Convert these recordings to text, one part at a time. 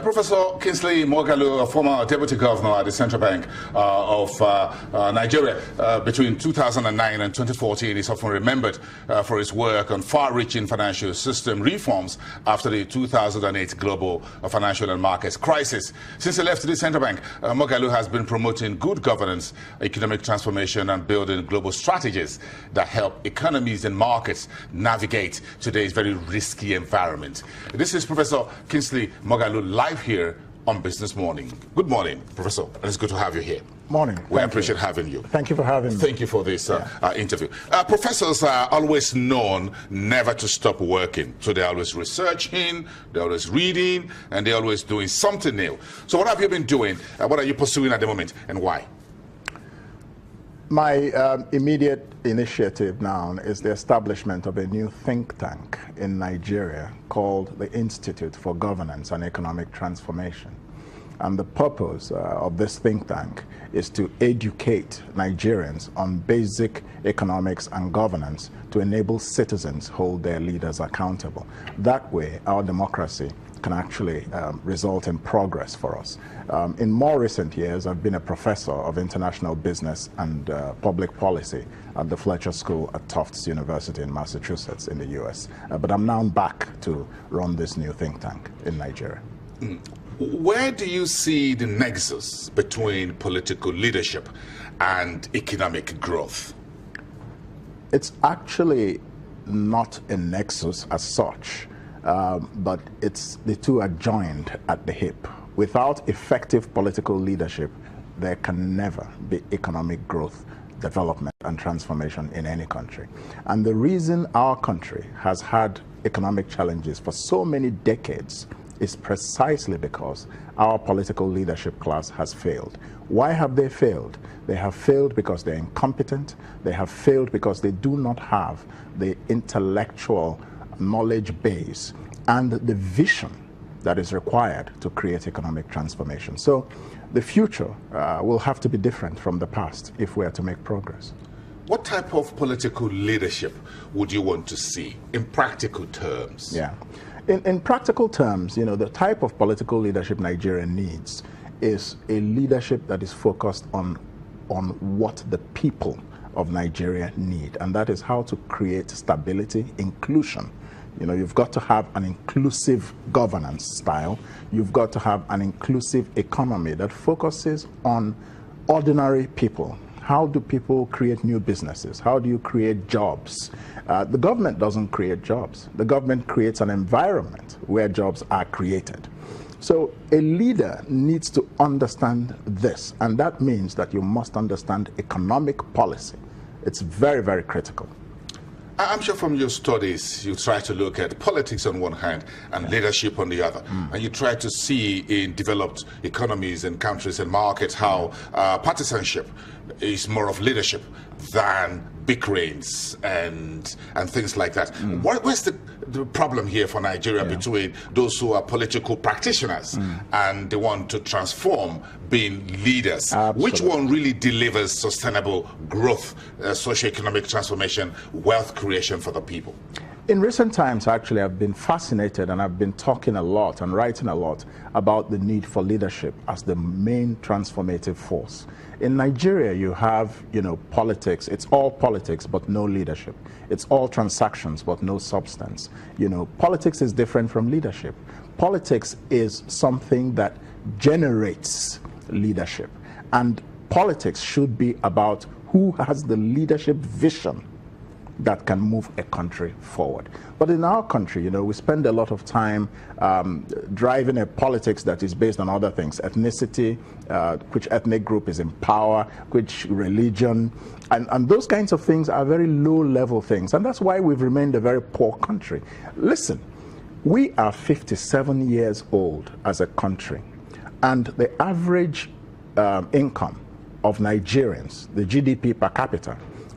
Professor Kingsley Moghalu, a former deputy governor at the Central Bank of Nigeria between 2009 and 2014, is often remembered for his work on far-reaching financial system reforms after the 2008 global financial and markets crisis. Since he left the Central Bank, Moghalu has been promoting good governance, economic transformation, and building global strategies that help economies and markets navigate today's very risky environment. This is Professor Kingsley Moghalu live here on Business Morning. Good morning, Professor. It's good to have you here. Morning. We appreciate having you. Thank you for having me. Thank you for this interview. Professors are always known never to stop working. So they're always researching, they're always reading, and they're always doing something new. So what have you been doing? What are you pursuing at the moment, and why? My immediate initiative now is the establishment of a new think tank in Nigeria called the Institute for Governance and Economic Transformation. And the purpose of this think tank is to educate Nigerians on basic economics and governance to enable citizens hold their leaders accountable. That way, our democracy can actually result in progress for us. In more recent years, I've been a professor of international business and public policy at the Fletcher School at Tufts University in Massachusetts in the US. But I'm now back to run this new think tank in Nigeria. Where do you see the nexus between political leadership and economic growth? It's actually not a nexus as such. But the two are joined at the hip. Without effective political leadership, there can never be economic growth, development, and transformation in any country. And the reason our country has had economic challenges for so many decades is precisely because our political leadership class has failed. Why have they failed? They have failed because they're incompetent. They have failed because they do not have the intellectual knowledge base and the vision that is required to create economic transformation. So the future will have to be different from the past if we are to make progress. What type of political leadership would you want to see in practical terms? Yeah. In practical terms, you know, the type of political leadership Nigeria needs is a leadership that is focused on what the people of Nigeria need, and that is how to create stability, inclusion. You know, you've got to have an inclusive governance style. You've got to have an inclusive economy that focuses on ordinary people. How do people create new businesses? How do you create jobs? The government doesn't create jobs. The government creates an environment where jobs are created. So a leader needs to understand this, and that means that you must understand economic policy. It's very, very critical. I'm sure from your studies, you try to look at politics on one hand and leadership on the other. And you try to see in developed economies and countries and markets how partisanship is more of leadership than bickerings and things like that. Where's the problem here for Nigeria between those who are political practitioners and they want to transform being leaders? Absolutely. Which one really delivers sustainable growth, socioeconomic transformation, wealth creation for the people? In recent times, actually, I've been fascinated and I've been talking a lot and writing a lot about the need for leadership as the main transformative force. In Nigeria, you have, you know, politics. It's all politics, but no leadership. It's all transactions, but no substance. You know, politics is different from leadership. Politics is something that generates leadership. And politics should be about who has the leadership vision that can move a country forward. But in our country, you know, we spend a lot of time driving a politics that is based on other things: ethnicity, which ethnic group is in power, which religion, and those kinds of things are very low-level things, and that's why we've remained a very poor country. Listen, we are 57 years old as a country, and the average income of Nigerians, the GDP per capita,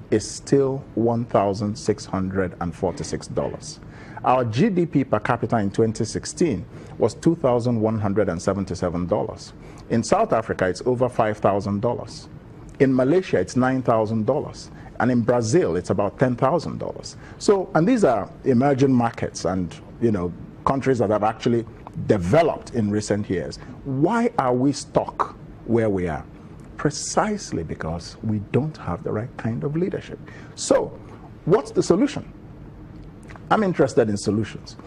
is still $1,646. Our GDP per capita in 2016 was $2,177. In South Africa, it's over $5,000. In Malaysia, it's $9,000. And in Brazil, it's about $10,000. So, and these are emerging markets and, you know, countries that have actually developed in recent years. Why are we stuck where we are? Precisely because we don't have the right kind of leadership. So, what's the solution? I'm interested in solutions.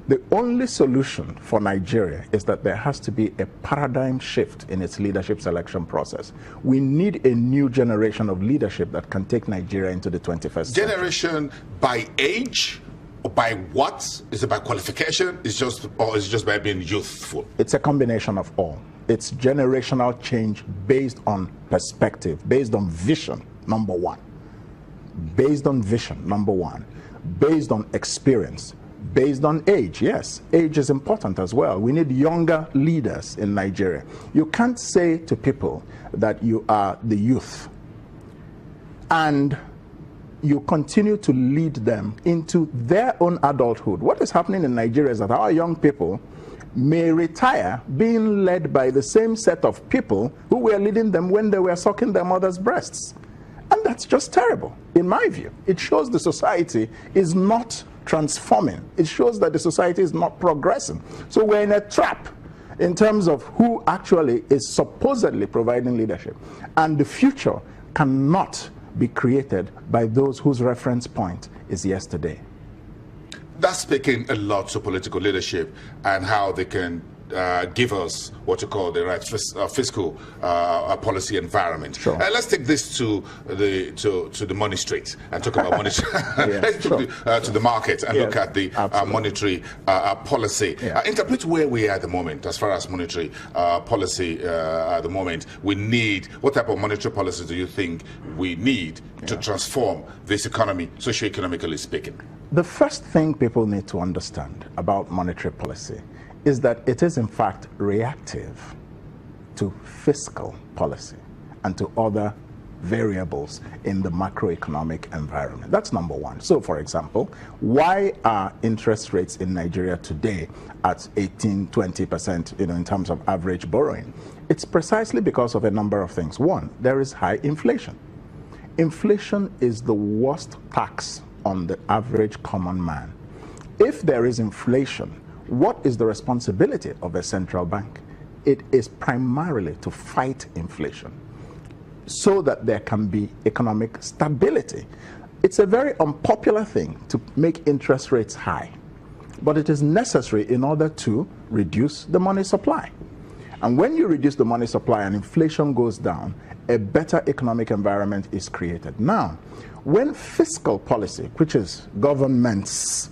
The only solution for Nigeria is that there has to be a paradigm shift in its leadership selection process. We need a new generation of leadership that can take Nigeria into the 21st century. Generation by age? Or by what? Is it by qualification? Or is it just by being youthful? It's a combination of all. It's generational change based on perspective, based on vision, number one. Based on vision, number one. Based on experience. Based on age, yes. Age is important as well. We need younger leaders in Nigeria. You can't say to people that you are the youth and you continue to lead them into their own adulthood. What is happening in Nigeria is that our young people may retire being led by the same set of people who were leading them when they were sucking their mother's breasts. And that's just terrible, in my view. It shows the society is not transforming. It shows that the society is not progressing. So we're in a trap in terms of who actually is supposedly providing leadership. And the future cannot be created by those whose reference point is yesterday. That's speaking a lot to political leadership and how they can give us what you call the right fiscal policy environment. Sure. Let's take this to the money street and talk about money. Let's sure. to the market and look at the monetary policy. Yeah. Interpret where we are at the moment as far as monetary policy at the moment. We need, what type of monetary policy do you think we need to transform this economy, socio-economically speaking? The first thing people need to understand about monetary policy is that it is in fact reactive to fiscal policy and to other variables in the macroeconomic environment. That's number one. So, for example, why are interest rates in Nigeria today at 18-20%, in terms of average borrowing? It's precisely because of a number of things. One, there is high inflation. Inflation is the worst tax on the average common man. If there is inflation, what is the responsibility of a central bank? It is primarily to fight inflation so that there can be economic stability. It's a very unpopular thing to make interest rates high, but it is necessary in order to reduce the money supply. And when you reduce the money supply and inflation goes down, a better economic environment is created. Now, when fiscal policy, which is government's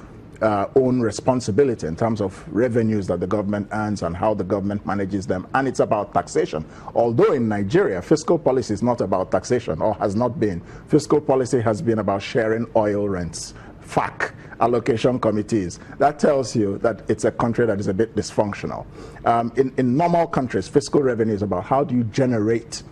own responsibility in terms of revenues that the government earns and how the government manages them, and it's about taxation. Although in Nigeria, fiscal policy is not about taxation, or has not been. Fiscal policy has been about sharing oil rents, FAC, allocation committees. That tells you that it's a country that is a bit dysfunctional. In normal countries, fiscal revenue is about how do you generate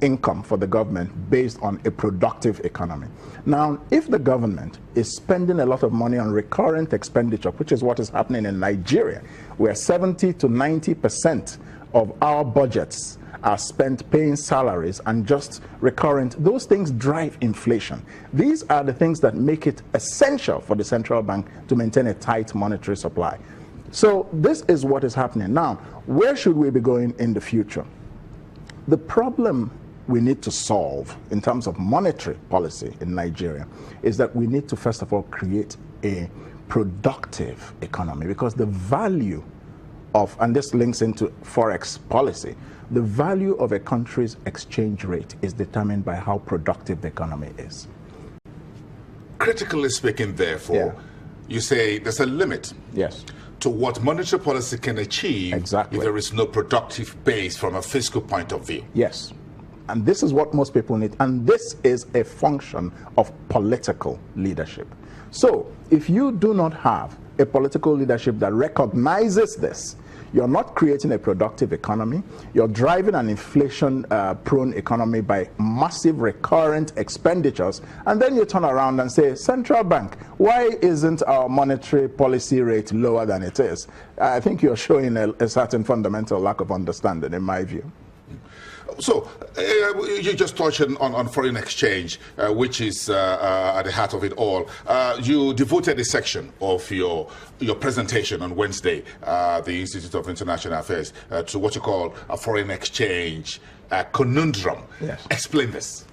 income for the government based on a productive economy. Now, if the government is spending a lot of money on recurrent expenditure, which is what is happening in Nigeria, where 70 to 90% of our budgets are spent paying salaries and just recurrent, those things drive inflation. These are the things that make it essential for the central bank to maintain a tight monetary supply. So this is what is happening. Now, where should we be going in the future? The problem we need to solve in terms of monetary policy in Nigeria is that we need to first of all create a productive economy, because the value of, and this links into forex policy, the value of a country's exchange rate is determined by how productive the economy is. Critically speaking, therefore, you say there's a limit. Yes. To what monetary policy can achieve if there is no productive base from a fiscal point of view. Yes. And this is what most people need. And this is a function of political leadership. So if you do not have a political leadership that recognizes this, you're not creating a productive economy. You're driving an inflation-prone economy by massive recurrent expenditures. And then you turn around and say, Central Bank, why isn't our monetary policy rate lower than it is? I think you're showing a certain fundamental lack of understanding, in my view. So, you just touched on foreign exchange, which is at the heart of it all. You devoted a section of your presentation on Wednesday, the Institute of International Affairs, to what you call a foreign exchange conundrum. Yes. Explain this.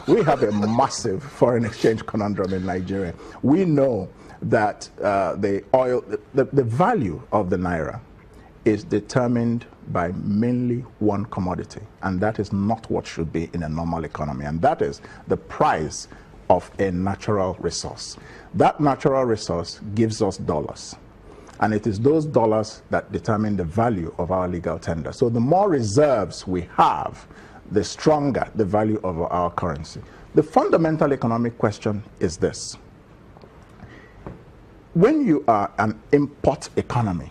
We have a massive foreign exchange conundrum in Nigeria. We know that the value of the naira is determined by mainly one commodity, and that is not what should be in a normal economy, and that is the price of a natural resource. That natural resource gives us dollars, and it is those dollars that determine the value of our legal tender. So the more reserves we have, the stronger the value of our currency. The fundamental economic question is this: when you are an import economy,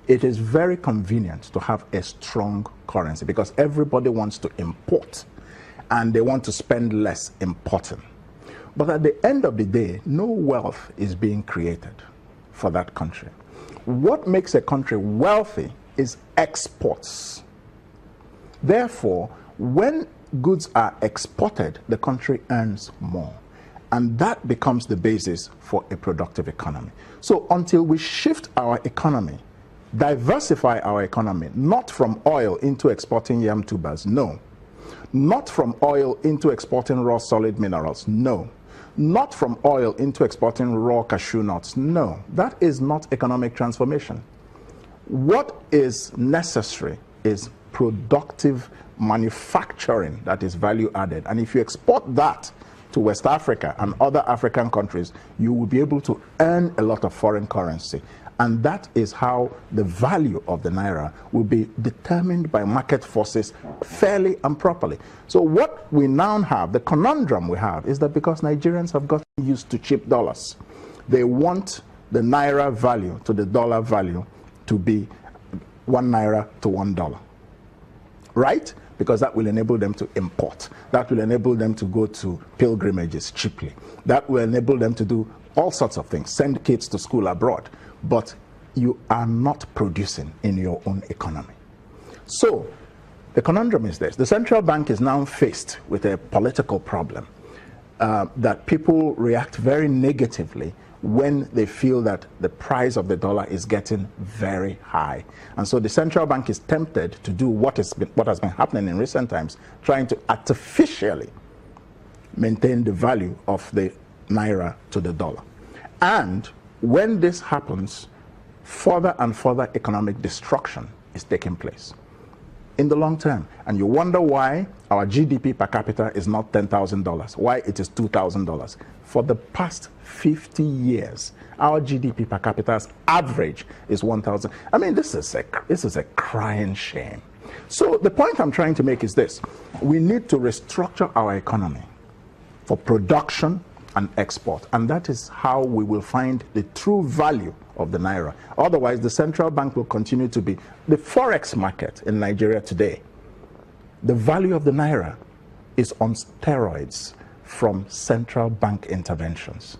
it is very convenient to have a strong currency because everybody wants to import and they want to spend less importing. But at the end of the day, no wealth is being created for that country. What makes a country wealthy is exports. Therefore, when goods are exported, the country earns more. And that becomes the basis for a productive economy. So until we shift our economy, diversify our economy, not from oil into exporting yam tubers, no. Not from oil into exporting raw solid minerals, no. Not from oil into exporting raw cashew nuts, no. That is not economic transformation. What is necessary is productive manufacturing that is value added. And if you export that to West Africa and other African countries, you will be able to earn a lot of foreign currency. And that is how the value of the naira will be determined by market forces fairly and properly. So what we now have, the conundrum we have, is that because Nigerians have gotten used to cheap dollars, they want the naira value to the dollar value to be 1 naira to $1. Right? Because that will enable them to import. That will enable them to go to pilgrimages cheaply. That will enable them to do all sorts of things, send kids to school abroad. But you are not producing in your own economy. So the conundrum is this: the central bank is now faced with a political problem that people react very negatively when they feel that the price of the dollar is getting very high. And so the central bank is tempted to do what has been happening in recent times, trying to artificially maintain the value of the naira to the dollar. And when this happens, further and further economic destruction is taking place in the long term. And you wonder why our GDP per capita is not $10,000, why it is $2,000. For the past 50 years, our GDP per capita's average is 1,000. I mean, this is a crying shame. So the point I'm trying to make is this: we need to restructure our economy for production and export, and that is how we will find the true value of the naira. Otherwise, the central bank will continue to be the forex market in Nigeria today. The value of the naira is on steroids from central bank interventions.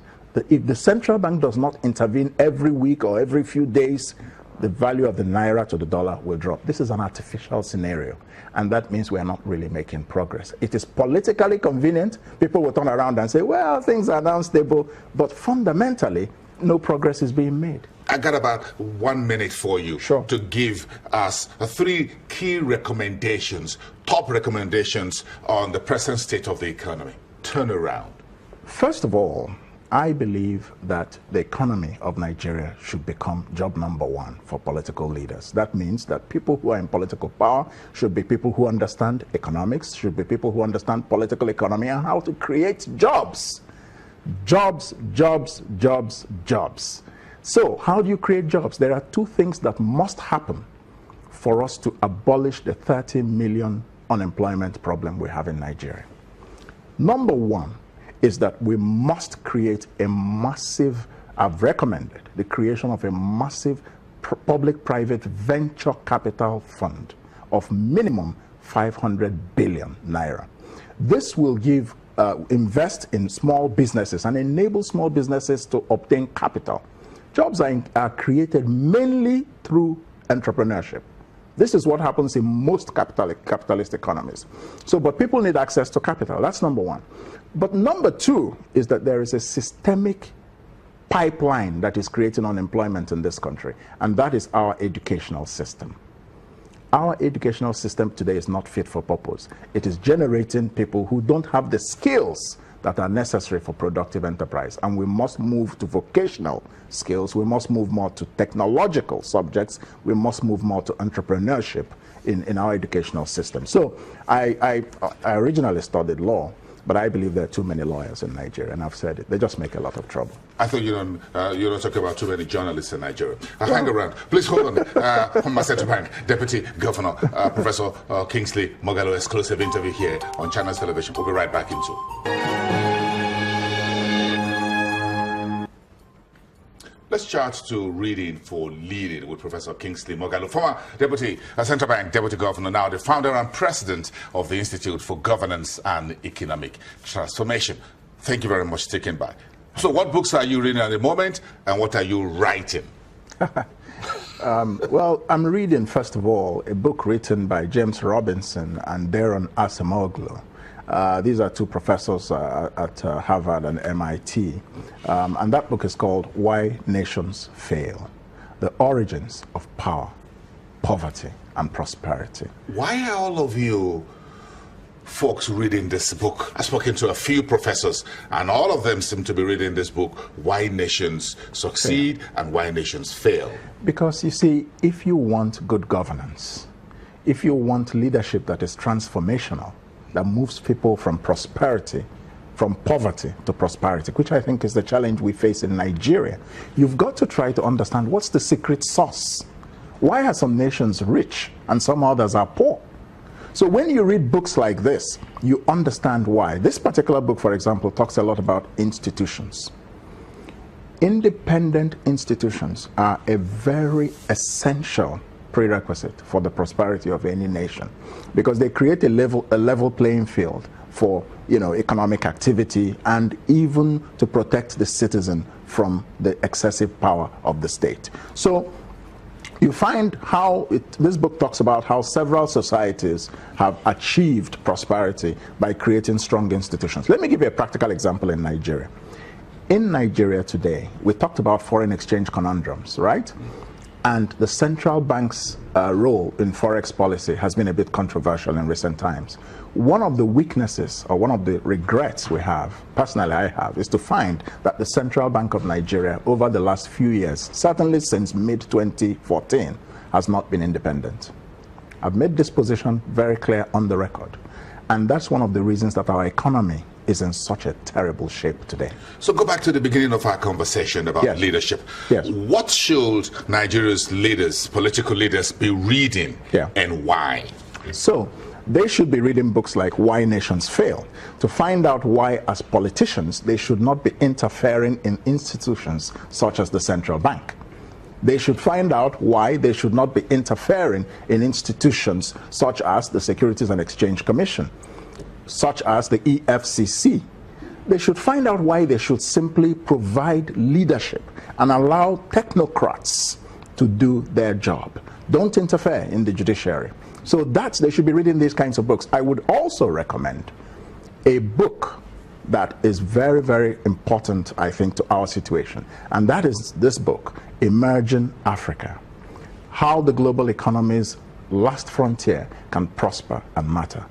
If the central bank does not intervene every week or every few days, the value of the naira to the dollar will drop. This is an artificial scenario, and that means we are not really making progress. It is politically convenient. People will turn around and say, well, things are now stable, but fundamentally, no progress is being made. I got about 1 minute for you. Sure. To give us 3 key recommendations, top recommendations on the present state of the economy. Turnaround. First of all, I believe that the economy of Nigeria should become job number 1 for political leaders. That means that people who are in political power should be people who understand economics, should be people who understand political economy and how to create jobs. Jobs, jobs, jobs, jobs. So how do you create jobs? There are 2 things that must happen for us to abolish the 30 million unemployment problem we have in Nigeria. Number 1 is that we must create a massive, I've recommended the creation of a massive public-private venture capital fund of minimum 500 billion naira. This will give invest in small businesses and enable small businesses to obtain capital. Jobs are created mainly through entrepreneurship. This is what happens in most capitalist economies. So, but people need access to capital. That's number one. But number two is that there is a systemic pipeline that is creating unemployment in this country, and that is our educational system. Our educational system today is not fit for purpose. It is generating people who don't have the skills that are necessary for productive enterprise. And we must move to vocational skills. We must move more to technological subjects. We must move more to entrepreneurship in our educational system. So I originally studied law, but I believe there are too many lawyers in Nigeria, and I've said it. They just make a lot of trouble. I thought you don't talk about too many journalists in Nigeria. Hang around. Please hold on. From my Central Bank, Deputy Governor, Professor Kingsley Moghalu, exclusive interview here on Channels Television. We'll be right back into. Let's chart to reading for leading with Professor Kingsley Moghalu, former Deputy Central Bank Deputy Governor, now the founder and president of the Institute for Governance and Economic Transformation. Thank you very much for sticking by. So what books are you reading at the moment, and what are you writing? Well, I'm reading, first of all, a book written by James Robinson and Darren Acemoglu. These are two professors at Harvard and MIT. And that book is called Why Nations Fail: The Origins of Power, Poverty, and Prosperity. Why are all of you folks reading this book? I've spoken to a few professors, and all of them seem to be reading this book, Why Nations Succeed and Why Nations Fail. Because, you see, if you want good governance, if you want leadership that is transformational, that moves people from poverty to prosperity, which I think is the challenge we face in Nigeria, you've got to try to understand what's the secret sauce. Why are some nations rich and some others are poor? So when you read books like this, you understand why. This particular book, for example, talks a lot about institutions. Independent institutions are a very essential prerequisite for the prosperity of any nation, because they create a level playing field for economic activity, and even to protect the citizen from the excessive power of the state. So you find how this book talks about how several societies have achieved prosperity by creating strong institutions. Let me give you a practical example in Nigeria. In Nigeria today, we talked about foreign exchange conundrums, right? And the central bank's role in forex policy has been a bit controversial in recent times. One of the weaknesses, or one of the regrets we have, personally I have, is to find that the Central Bank of Nigeria over the last few years, certainly since mid-2014, has not been independent. I've made this position very clear on the record. And that's one of the reasons that our economy is in such a terrible shape today. So go back to the beginning of our conversation about leadership. Yes. What should Nigeria's leaders, political leaders, be reading and why? So they should be reading books like Why Nations Fail, to find out why, as politicians, they should not be interfering in institutions such as the central bank. They should find out why they should not be interfering in institutions such as the Securities and Exchange Commission, such as the EFCC. They should find out why they should simply provide leadership and allow technocrats to do their job. Don't interfere in the judiciary. So they should be reading these kinds of books. I would also recommend a book that is very, very important, I think, to our situation. And that is this book, Emerging Africa: How the Global Economy's Last Frontier Can Prosper and Matter.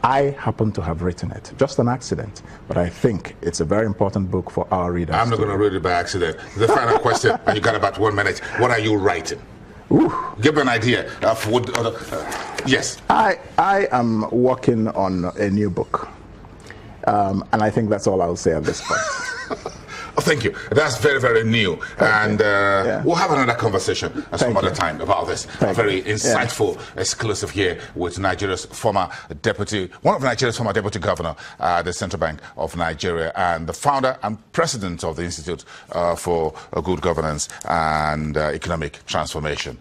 I happen to have written it. Just an accident. But I think it's a very important book for our readers. I'm not going to read it by accident. The final question, and you got about 1 minute. What are you writing? Ooh. Give me an idea of what... yes. I am working on a new book. And I think that's all I'll say at this point. Oh, thank you. That's very, very new. Okay. And we'll have another conversation at some other time about this. Very insightful exclusive here with Nigeria's former deputy, one of Nigeria's former deputy governor, the Central Bank of Nigeria, and the founder and president of the Institute for Good Governance and Economic Transformation.